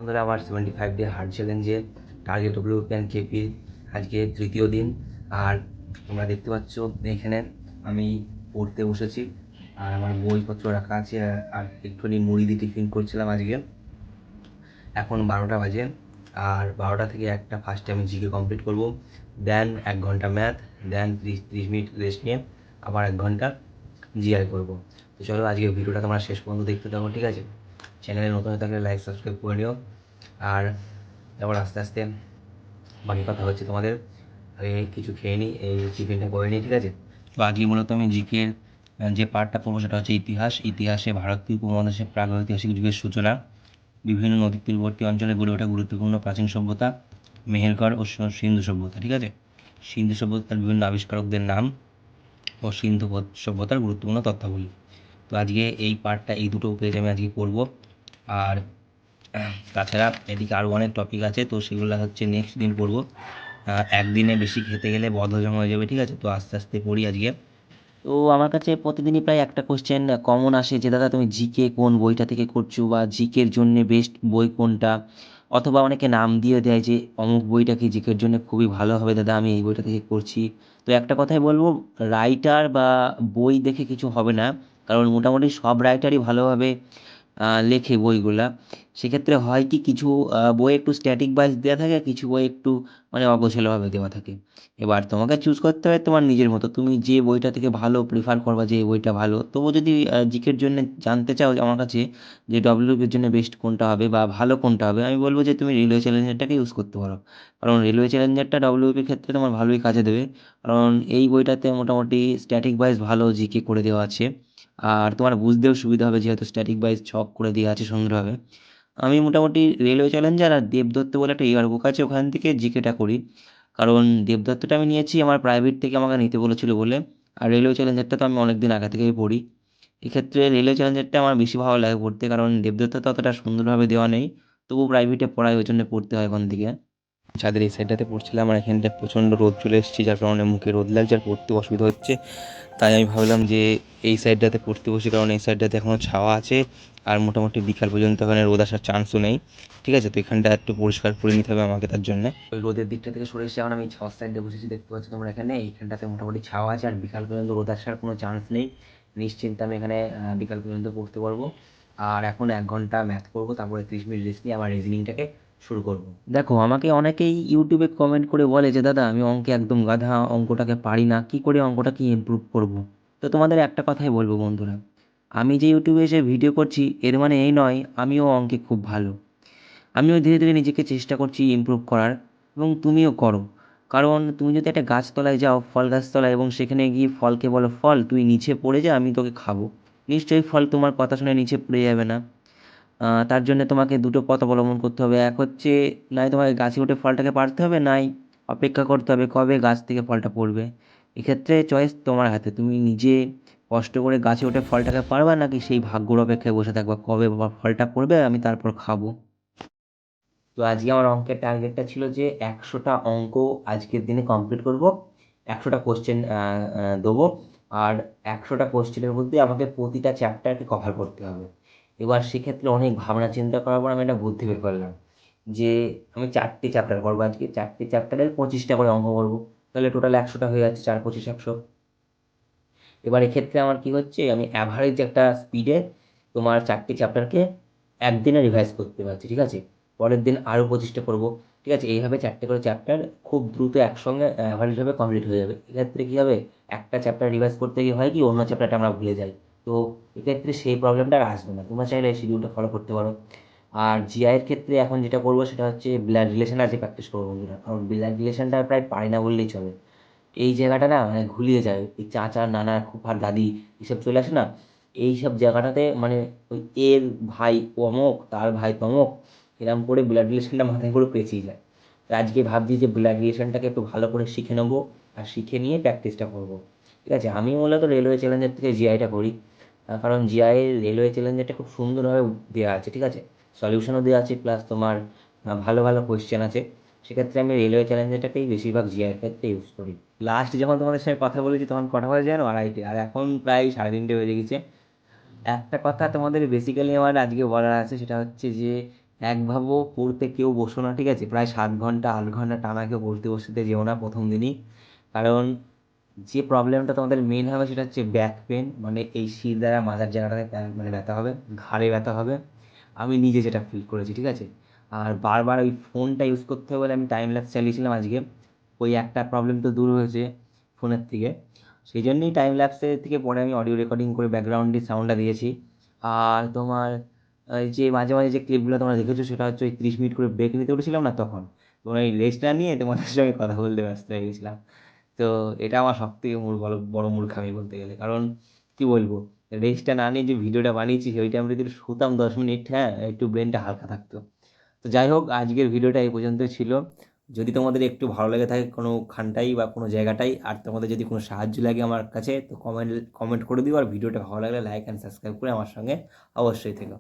বন্ধুরা, আমার 75 day hard চ্যালেঞ্জে টার্গেট ডব্লিউপি অ্যান্ড কেপির আজকে তৃতীয় দিন। আর তোমরা দেখতে পাচ্ছ এখানে আমি পড়তে বসেছি, আর আমার বইপত্র রাখা আছে, আর একটুখানি মুড়ি দিয়ে টিফিন করছিলাম আজকে। এখন 12টা বাজে, আর 12টা থেকে একটা ফার্স্টে আমি জিকে কমপ্লিট করব, দেন 1 ঘন্টা ম্যাথ, দেন 30 মিনিট রেস্ট নিয়ে আবার 1 ঘন্টা জিআই করবো। তো চলো আজকে ভিডিওটা তোমরা শেষ পর্যন্ত দেখতে থাকো, ঠিক আছে? চ্যানেলে নতুন হয়ে থাকলে লাইক সাবস্ক্রাইব করে নিও। আর তারপর আস্তে আস্তে বাকি কথা হচ্ছে তোমাদের। আগে কিছু খেয়ে নিই, এই টিফিনটা করে নিই, ঠিক আছে? তো আজকে মূলত আমি জিকের যে পার্টটা পড়বো সেটা হচ্ছে ইতিহাসে ভারতীয় উপমহাদেশের প্রাগৈতিহাসিক যুগের সূচনা, বিভিন্ন নদী তীরবর্তী অঞ্চলে গড়ে ওঠা গুরুত্বপূর্ণ প্রাচীন সভ্যতা, মেহেরগড় ও সিন্ধু সভ্যতা, ঠিক আছে? সিন্ধু সভ্যতার বিভিন্ন আবিষ্কারকদের নাম ও সিন্ধু সভ্যতার গুরুত্বপূর্ণ তথ্যাবলী। তো আজকে এই পার্টটা, এই দুটো পেজ আমি আজকে পড়বো। আর তাছাড়া এদিকে আরও অনেক টপিক আছে, তো সেগুলো হচ্ছে নেক্সট দিন পড়বো। একদিনে বেশি খেতে গেলে বদহজম হয়ে যাবে, ঠিক আছে? তো আস্তে আস্তে পড়ি আজকে। তো আমার কাছে প্রতিদিনই প্রায় একটা কোশ্চেন কমন আসে যে দাদা তুমি জিকে কোন বইটা থেকে করছো, বা জিকের জন্য বেস্ট বই কোনটা, অথবা অনেকে নাম দিয়ে দেয় যে অমুক বইটা কি জিকের জন্য খুবই ভালো হবে দাদা, আমি এই বইটা থেকে করছি। তো একটা কথাই বলবো, রাইটার বা বই দেখে কিছু হবে না, কারণ মোটামুটি সব রাইটারই ভালোভাবে লেখে বইগুলা। সেক্ষেত্রে হয় কি, কিছু বই একটু স্ট্যাটিক বাইজ দেওয়া থাকে, কিছু বই একটু মানে অগোছালোভাবে দেওয়া থাকে। এবার তোমাকে চুজ করতে হয় তোমার নিজের মতো, তুমি যে বইটা থেকে ভালো প্রিফার করবা, যে এই বইটা ভালো। তবু যদি জিকের জন্য জানতে চাও আমার কাছে যে ডব্লিউপির জন্য বেস্ট কোনটা হবে বা ভালো কোনটা হবে, আমি বলবো যে তুমি রেলওয়ে চ্যালেঞ্জারটাকে ইউজ করতে পারো। কারণ রেলওয়ে চ্যালেঞ্জারটা ডব্লিউপির ক্ষেত্রে তোমার ভালোই কাজে দেবে, কারণ এই বইটাতে মোটামুটি স্ট্যাটিক ওয়াইজ ভালো জিকে করে দেওয়া আছে। আর তোমার বুঝতেও সুবিধা হবে, যেহেতু স্ট্যাটিক ওয়াইজ ছক করে দেওয়া আছে সুন্দরভাবে। আমি মোটামুটি রেলওয়ে চ্যালেঞ্জার আর দেবদত্ত বলে একটা ইয়ার বুক আছে, ওখান থেকে জিকেটা করি। কারণ দেবদত্তটা আমি নিয়েছি আমার প্রাইভেট থেকে, আমাকে নিতে বলেছিল বলে। আর রেলওয়ে চ্যালেঞ্জারটা তো আমি অনেক দিন আগে থেকেই পড়ি। এক্ষেত্রে রেলওয়ে চ্যালেঞ্জারটা আমার বেশি ভালো লাগে পড়তে, কারণ দেবদত্তটা অতটা সুন্দরভাবে দেওয়া নেই, তবু প্রাইভেটে পড়ায়, ওই জন্য পড়তে হয় ওখান থেকে। ছাদের এই সাইডটাতে পড়ছিলাম, আর এখানটা প্রচণ্ড রোদ চলে এসেছে, যার কারণে মুখে রোদ লাগছে আর পড়তে অসুবিধা হচ্ছে। তাই আমি ভাবলাম যে এই সাইডটাতে পড়তে বসি, কারণ এই সাইডটাতে এখনও ছাওয়া আছে, আর মোটামুটি বিকাল পর্যন্ত এখানে রোদ আসার চান্সও নেই, ঠিক আছে? তো এখানটা একটু পরিষ্কার করে নিতে হবে আমাকে, তার জন্য ওই রোদের দিকটা থেকে সরে এসে এখন আমি ছাওয়ার সাইডে বসেছি, দেখতে পাচ্ছি তোমরা এখানে। এইখানটাতে মোটামুটি ছাওয়া আছে, আর বিকাল পর্যন্ত রোদ আসার কোনো চান্স নেই। নিশ্চিন্তে আমি এখানে বিকাল পর্যন্ত পড়তে পারবো। আর এখন 1 ঘন্টা ম্যাথ করবো, তারপরে 30 মিনিট রেস্ট নিয়ে আবার রিজনিংটাকে শুরু করব। দেখো, আমাকে অনেকেই ইউটিউবে কমেন্ট করে বলে যে দাদা আমি অঙ্কে একদম গাধা, অঙ্কটাকে পারি না, কি করে অঙ্কটাকে ইমপ্রুভ করব। তো তোমাদের একটা কথাই বলবো বন্ধুরা, আমি যে ইউটিউবে এসে ভিডিও করছি এর মানে এই নয় আমিও অঙ্কে খুব ভালো। আমিও ধীরে ধীরে নিজেকে চেষ্টা করছি ইমপ্রুভ করার, এবং তুমিও করো। কারণ তুমি যদি একটা গাছতলায় যাও, ফল গাছতলায়, এবং সেখানে গিয়ে ফলকে বলো ফল তুই নিচে পড়ে যা, আমি তোকে খাবো, নিশ্চয়ই ফল তোমার কথা শুনে নিচে পড়ে যাবে না। তার জন্য তোমাকে দুটো পথ অবলম্বন করতে হবে। এক হচ্ছে, নয় তোমাকে গাছে উঠে ফলটাকে পাড়তে হবে, নাই অপেক্ষা করতে হবে কবে গাছ থেকে ফলটা পড়বে। এক্ষেত্রে চয়েস তোমার হাতে, তুমি নিজে কষ্ট করে গাছে উঠে ফলটাকে পারবা, নাকি সেই ভাগ্যর অপেক্ষায় বসে থাকবা কবে ফলটা পড়বে আমি তারপর খাবো। তো আজকে আমার অঙ্কের টার্গেটটা ছিল যে 100টা অঙ্ক আজকের দিনে কমপ্লিট করব, 100টা কোশ্চেন দেবো। আর 100টা কোশ্চেনের মধ্যে আমাকে প্রতিটা চ্যাপ্টারকে কভার করতে হবে। এবার সেক্ষেত্রে অনেক ভাবনা চিন্তা করার পর আমি একটা বুদ্ধি বের করলাম যে আমি 4টে চ্যাপ্টার করবো আজকে, 4টে চ্যাপ্টারের 25টা করে অঙ্ক করবো, তাহলে টোটাল 100টা হয়ে যাচ্ছে, 4 25 100। এবার এক্ষেত্রে আমার কি হচ্ছে, আমি অ্যাভারেজ একটা স্পিডে তোমার 4টে চ্যাপ্টারকে একদিনে রিভাইজ করতে পারছি, ঠিক আছে? পরের দিন আরও 25টা করবো, ঠিক আছে? এইভাবে 4টে করে চ্যাপ্টার খুব দ্রুত একসঙ্গে অ্যাভারেজভাবে কমপ্লিট হয়ে যাবে। এক্ষেত্রে কী হবে, একটা চ্যাপ্টার রিভাইজ করতে গিয়ে হয় কি, অন্য চ্যাপ্টারটা আমরা ভুলে যাই। তো এক্ষেত্রে সেই প্রবলেমটা আর আসবে না, তোমরা চাইলে এই শিডিউলটা ফলো করতে পারো। আর জিআইয়ের ক্ষেত্রে এখন যেটা করবো সেটা হচ্ছে ব্লাড রিলেশন আজকে প্র্যাকটিস করবো বন্ধুরা, কারণ ব্লাড রিলেশনটা প্রায় পারি না বললেই চলে। এই জায়গাটা না মানে ঘুলিয়ে যায়, এই চাচা নানা ফুফা দাদি এসব চলে আসে না, এই সব জায়গাটাতে মানে ওই এর ভাই অমুক তার ভাই তমুক, এরকম করে ব্লাড রিলেশনটা মাথায় করে পেঁচিয়ে যায়। তো আজকে ভাবছি যে ব্লাড রিলেশনটাকে একটু ভালো করে শিখে নেবো, আর শিখে নিয়ে প্র্যাকটিসটা করবো, ঠিক আছে? আমি মূলত রেলওয়ে চ্যালেঞ্জার থেকে জিআইটা করি, কারণ জিআই রেলওয়ে চ্যালেঞ্জারটা খুব সুন্দরভাবে দেওয়া আছে, ঠিক আছে? সলিউশনও দেওয়া আছে, প্লাস তোমার ভালো ভালো কোয়েশ্চেন আছে। সেক্ষেত্রে আমি রেলওয়ে চ্যালেঞ্জারটাকেই বেশিরভাগ জিআইয়ের ক্ষেত্রে ইউজ করি। লাস্ট যখন তোমাদের সঙ্গে কথা বলেছি তখন কটা বাজে জানো, 2:30, আর এখন প্রায় 3:30 বেজে গেছে। একটা কথা তোমাদের বেসিক্যালি আমার আজকে বলার আছে, সেটা হচ্ছে যে একভাবেও পড়তে কেউ বসো না, ঠিক আছে? প্রায় 7 ঘন্টা 8 ঘন্টা টানা কেউ পড়তে বসতে যেও না প্রথম দিনই। কারণ যে প্রবলেমটা তোমাদের মেন হবে সেটা হচ্ছে ব্যাক পেন, মানে এই শির দ্বারা মাথার জায়গাটাতে মানে ব্যথা হবে, ঘাড়ে ব্যথা হবে। আমি নিজে যেটা ফিল করেছি, ঠিক আছে? আর বারবার ওই ফোনটা ইউজ করতে হবে বলে আমি টাইম ল্যাপস চালিয়েছিলাম আজকে। ওই একটা প্রবলেম তো দূর হয়েছে ফোনের থেকে। সেই জন্যই টাইম ল্যাপসের থেকে পরে আমি অডিও রেকর্ডিং করে ব্যাকগ্রাউন্ডে সাউন্ডটা দিয়েছি। আর তোমার এই যে মাঝে মাঝে যে ক্লিপগুলো তোমরা দেখেছো সেটা হচ্ছে ওই 30 মিনিট করে ব্রেক নিতে বলেছিলাম না তখন, তোমার এই রেস্ট না নিয়ে তোমাদের সঙ্গে কথা বলতে ব্যস্ত হয়ে গেছিলাম। তো এটা আমার সবথেকে বড় বড় মূর্খামি বলতে গেলে। কারণ কী বলবো, রেস্টটা না নিয়ে যে ভিডিওটা বানিয়েছি ওই টাইমে যদি শুতাম 10 মিনিট, হ্যাঁ একটু ব্রেনটা হালকা থাকতো। তো যাই হোক, আজকের ভিডিওটা এই পর্যন্তই ছিল। যদি তোমাদের একটু ভালো লেগে থাকে কোনো খানটাই বা কোনো জায়গাটাই, আর তোমাদের যদি কোনো সাহায্য লাগে আমার কাছে, তো কমেন্ট কমেন্ট করে দিও। আর ভিডিওটা ভালো লাগলে লাইক অ্যান্ড সাবস্ক্রাইব করে আমার সঙ্গে অবশ্যই থেকো।